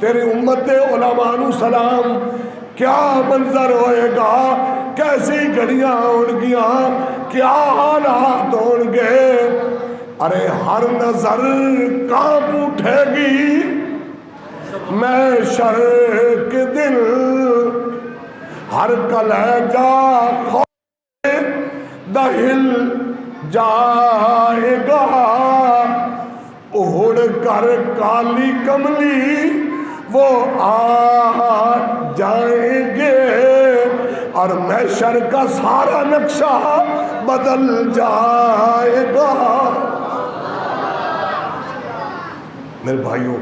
تیری امت علماء نو سلام، کیا منظر ہوئے گا، کیسی گھڑیاں ہون گیاں، کیا حالات ہون گے۔ ارے ہر نظر کانپ اٹھے گی محشر کے دن، ہر کلیجہ خوف دہل جائے گا، اڑ کر کالی کملی وہ آ جائیں گے، اور محشر کا سارا نقشہ بدل جائے گا۔ میرے بھائیوں،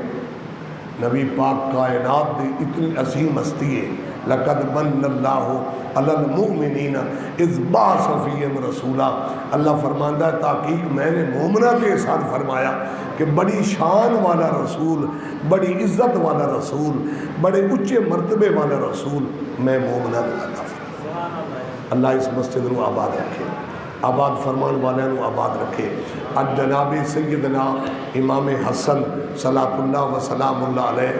نبی پاک کائنات دی اتنی عظیم ہستی ہے، لقد من اللہ علی المؤمنین اذ بعث فیہم رسولا۔ اللہ فرماندہ ہے تحقیق میں نے مومنہ کے احسان فرمایا کہ بڑی شان والا رسول، بڑی عزت والا رسول، بڑے اونچے مرتبے والا رسول میں مومنہ کو عطا فرمایا۔ اللہ اس مسجد کو آباد رکھے، آباد فرمان والے نو آباد رکھے۔ آج جناب سیدنا امام حسن صلاۃ اللہ و سلام اللہ علیہ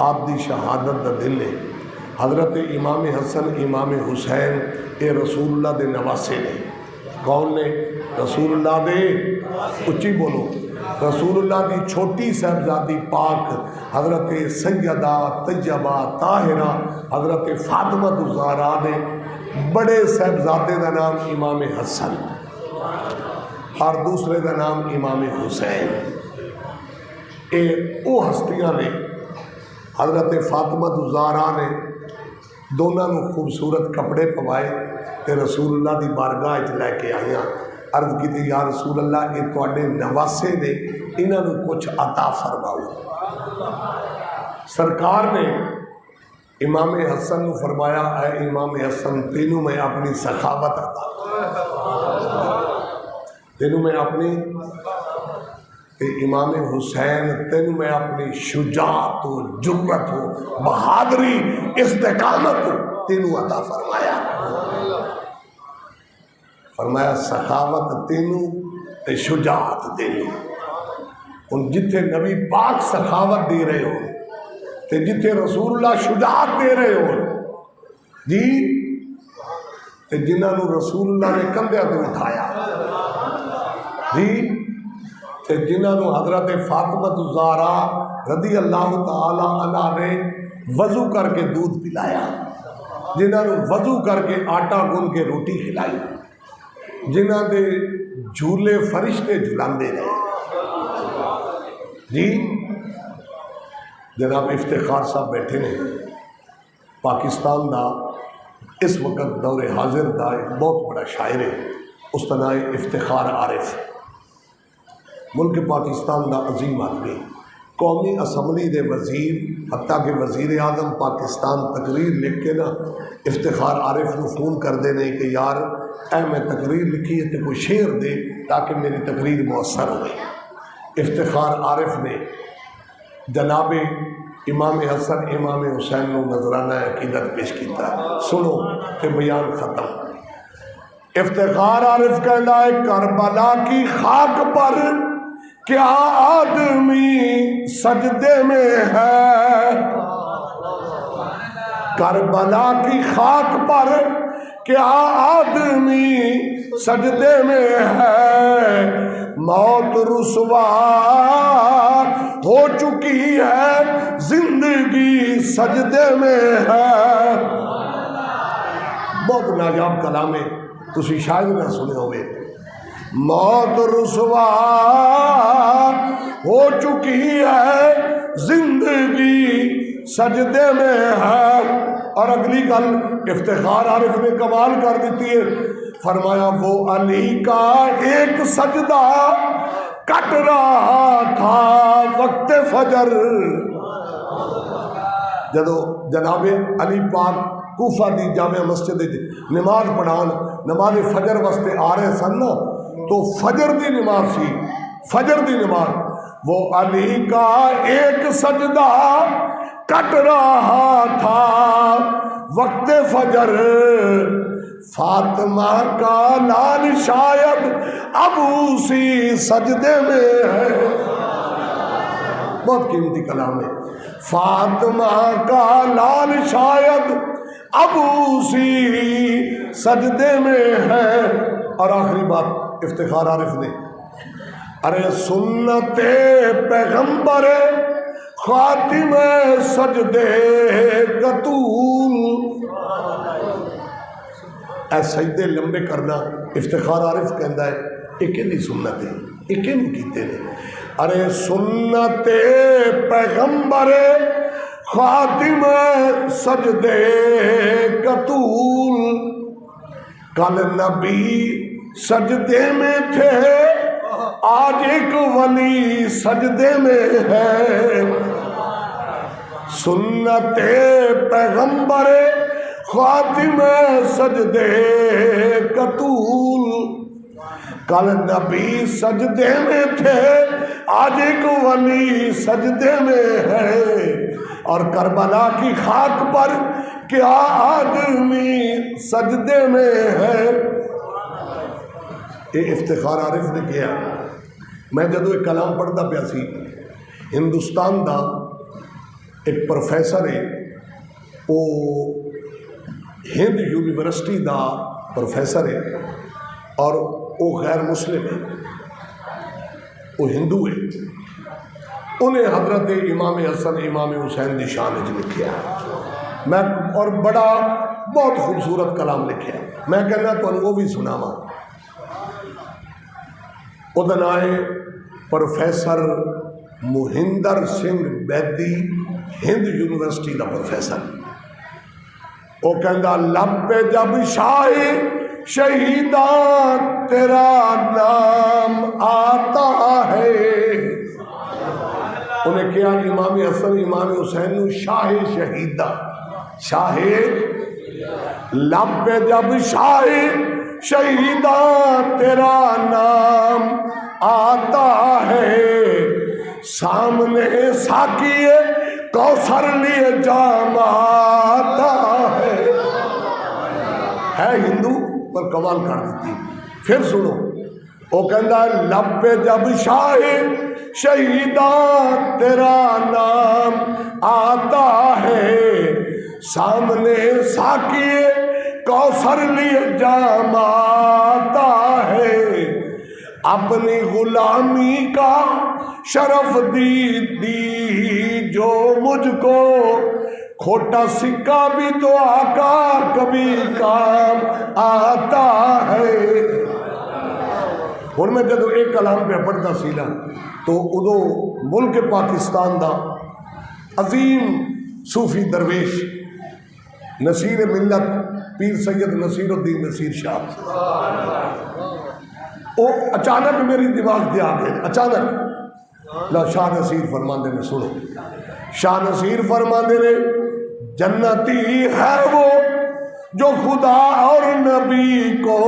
آپ دی شہادت دا دن ہے۔ حضرت امام حسن امام حسین اے رسول اللہ دے نواسے نے۔ کون نے؟ رسول اللہ دے، اچھی بولو، رسول اللہ دی چھوٹی صاحبزادی پاک حضرت سیدہ طیبہ طاہرہ حضرت فاطمہ الزہرا نے بڑے صاحبزادے دا نام امام حسن اور دوسرے دا نام امام حسین۔ اے او ہستیاں نے، حضرت فاطمہ الزہرا نے دونوں نو خوبصورت کپڑے پوائے تے رسول اللہ دی بارگاہ وچ لے کے آئیاں۔ عرض کی تھی یا رسول اللہ یہ تواڈے نواسے نے، انہاں نو کچھ عطا فرماؤ۔ سرکار نے امام حسن نو فرمایا اے امام حسن تینوں میں اپنی سخاوت عطا، تینوں میں اپنی، کہ امام حسین تینوں میں اپنی شجاعت و جرت و بہادری استقامت تینوں عطا فرمایا۔ فرمایا سخاوت تینوں تے شجاعت تینوں۔ ان جتھے نبی پاک سخاوت دے رہے ہو تے جتھے رسول اللہ شجاعت دے رہے ہو جی، تے جنہاں نو رسول اللہ نے کندھے تے اٹھایا جی، تے جنہاں نو حضرت فاطمہ الزہرا رضی اللہ تعالی عنہ نے وضو کر کے دودھ پلایا، جنہاں نو وضو کر کے آٹا گن کے روٹی کھلائی، جنہاں دے جھولے فرشتے جھلاندے رہے جی۔ جناب افتخار صاحب بیٹھے نے، پاکستان دا اس وقت دور حاضر دا ایک بہت بڑا شاعر ہے، اس کا نام ہے افتخار عارف، ملک پاکستان دا عظیم آدمی، قومی اسمبلی دے وزیر، حتیٰ کہ وزیر اعظم پاکستان تقریر لکھ کے نا افتخار عارف کو فون کر دینے کہ یار اے میں تقریر لکھی ہے تو کوئی شعر دے تاکہ میری تقریر مؤثر ہو گئی۔ افتخار عارف نے جناب امام حسن امام حسین کو نذرانہ عقیدت پیش کیتا ہے، سنو کہ بیان ختم۔ افتخار عارف کہنا ہے کربلا کی خاک پر کیا آدمی سجدے میں ہے، کربلا کی خاک پر کیا آدمی سجدے میں ہے، موت رسوا ہو چکی ہے زندگی سجدے میں ہے۔ بہت نایاب کلام ہے، تسی شاید نہ سنے ہوئے۔ موت رسوا ہو چکی ہے زندگی سجدے میں ہے۔ اور اگلی گل افتخار عارف نے کمال کر دیتی ہے، فرمایا وہ علی کا ایک سجدہ کٹ رہا تھا وقت فجر۔ جدو جناب علی پاک کوفہ دی جامع مسجد نماز پڑھان نماز فجر واسطے آ رہے سن نا، تو فجر دی نماز سی، فجر دی نماز، وہ علی کا ایک سجدہ کٹ رہا تھا وقت فجر، فاطمہ کا لال شاید اب اسی سجدے میں ہے۔ بہت قیمتی کلام ہے۔ فاطمہ کا لال شاید اب اسی سجدے میں ہے. اور آخری بات افتخار عارف نے، ارے سنت پیغمبر خاتم سجدے کا طول، اے سجدے لمبے کرنا افتخار عارف کہندا ہے ایک نہیں سنت ہے، ایک نہیں کیتے نے. ارے سنت پیغمبر خاتم سجدے کا طول، کل نبی سجدے میں تھے آج ایک ولی سجدے میں ہے. سنت پیغمبر خاتم سجدے کا طول، کل نبی سجدے میں تھے آج ایک ولی سجدے میں ہے. اور کربلا کی خاک پر کیا آدمی سجدے میں ہے. یہ افتخار عارف نے کیا. میں جدو ایک کلام پڑھتا پیا سی، ہندوستان دا ایک پروفیسر ہے، وہ ہند یونیورسٹی دا پروفیسر ہے اور وہ غیر مسلم ہے، وہ ہندو ہے. انہیں حضرت امام حسن امام حسین دی شان وچ لکھیا میں، اور بڑا بہت خوبصورت کلام لکھیا. میں کہنا تمہیں وہ بھی سناواں. وہ نام ہے پروفیسر مہندر سنگھ بیدی، ہند یونیورسٹی دا پروفیسر. وہ کہندا لب پہ جب شاہ شہیدان تیرا نام آتا ہے. انہیں کیا امام حسن امام حسین نو شاہ شہیدہ، شاہ لب پہ جب شاہ شہیدہ تیرا نام آتا ہے، سامنے ساقی کوثر لیے جام آتا ہے ہندو پر کمال کر دیتی. پھر سنو، وہ کہندا لب پہ جب شاہ شہیدہ تیرا نام آتا ہے، سامنے ساقی کوثر لیے جام آتا ہے. اپنی غلامی کا شرف دی جو مجھ کو، کھوٹا سکہ بھی تو آقا کبھی کام آتا ہے. اور میں جدو ایک کلام پہ پڑھتا سی نا تو ادو ملک پاکستان دا عظیم صوفی درویش نصیر ملت پیر سید نصیر الدین نصیر شاہ، وہ اچانک میری دماغ دے آ گئے. اچانک لا شاہ نصیر فرماندے نے، سنو شاہ نصیر فرماندے نے، جنتی ہے وہ جو خدا اور نبی کو